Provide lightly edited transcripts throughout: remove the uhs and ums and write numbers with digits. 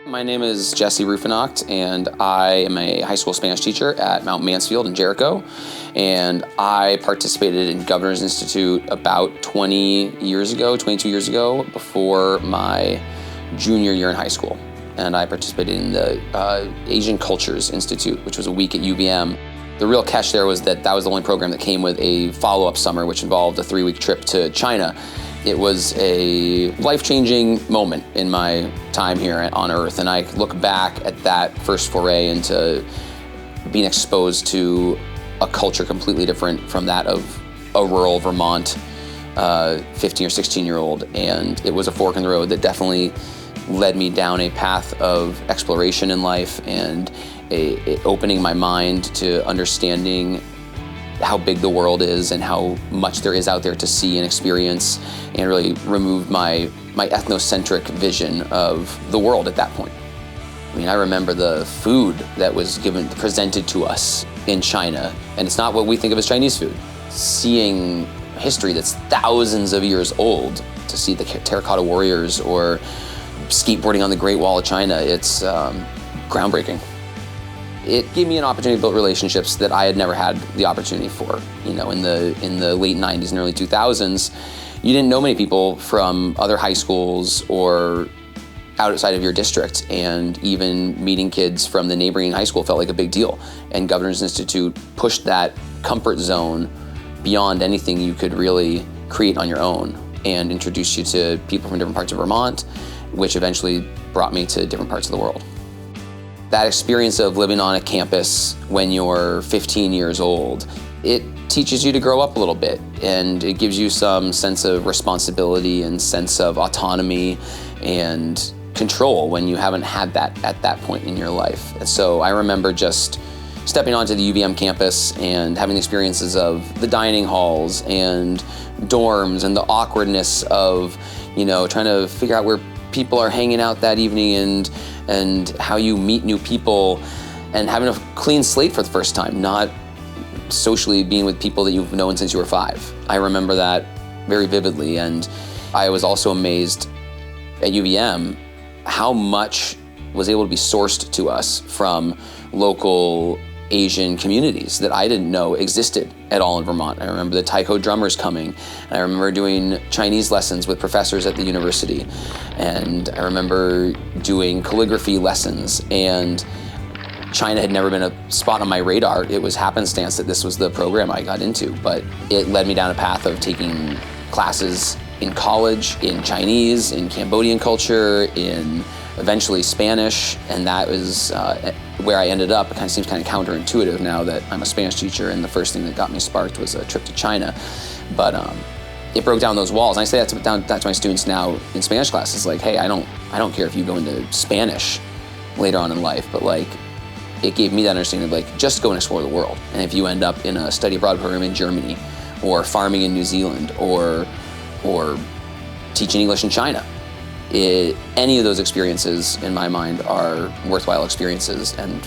My name is Jesse Rufenacht, and I am a high school Spanish teacher at Mount Mansfield in Jericho. And I participated in Governor's Institute about 22 years ago, before my junior year in high school. And I participated in the Asian Cultures Institute, which was a week at UVM. The real catch there was that was the only program that came with a follow-up summer, which involved a 3-week trip to China. It was a life-changing moment in my time here on Earth, and I look back at that first foray into being exposed to a culture completely different from that of a rural Vermont 15 or 16-year-old, and it was a fork in the road that definitely led me down a path of exploration in life and opening my mind to understanding how big the world is and how much there is out there to see and experience, and really removed my ethnocentric vision of the world at that point. I mean, I remember the food that was presented to us in China, and it's not what we think of as Chinese food. Seeing history that's thousands of years old, to see the terracotta warriors or skateboarding on the Great Wall of China, it's groundbreaking. It gave me an opportunity to build relationships that I had never had the opportunity for. You know, in the late 90s and early 2000s, you didn't know many people from other high schools or outside of your district, and even meeting kids from the neighboring high school felt like a big deal. And Governor's Institute pushed that comfort zone beyond anything you could really create on your own, and introduced you to people from different parts of Vermont, which eventually brought me to different parts of the world. That experience of living on a campus when you're 15 years old, it teaches you to grow up a little bit, and it gives you some sense of responsibility and sense of autonomy and control when you haven't had that at that point in your life. And so I remember just stepping onto the UVM campus and having the experiences of the dining halls and dorms and the awkwardness of, trying to figure out where people are hanging out that evening and how you meet new people, and having a clean slate for the first time, not socially being with people that you've known since you were 5. I remember that very vividly, and I was also amazed at UVM how much was able to be sourced to us from local Asian communities that I didn't know existed at all in Vermont. I remember the taiko drummers coming, and I remember doing Chinese lessons with professors at the university, and I remember doing calligraphy lessons, and China had never been a spot on my radar. It was happenstance that this was the program I got into, but it led me down a path of taking classes in college, in Chinese, in Cambodian culture, in eventually Spanish, and that was where I ended up. It kind of seems kind of counterintuitive now that I'm a Spanish teacher, and the first thing that got me sparked was a trip to China. But it broke down those walls. And I say that to my students now in Spanish classes, like, hey, I don't care if you go into Spanish later on in life, but like, it gave me that understanding of like, just go and explore the world. And if you end up in a study abroad program in Germany, or farming in New Zealand, or teaching English in China, any of those experiences, in my mind, are worthwhile experiences and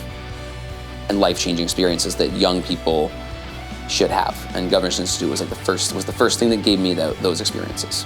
life-changing experiences that young people should have. And Governor's Institute was the first thing that gave me those experiences.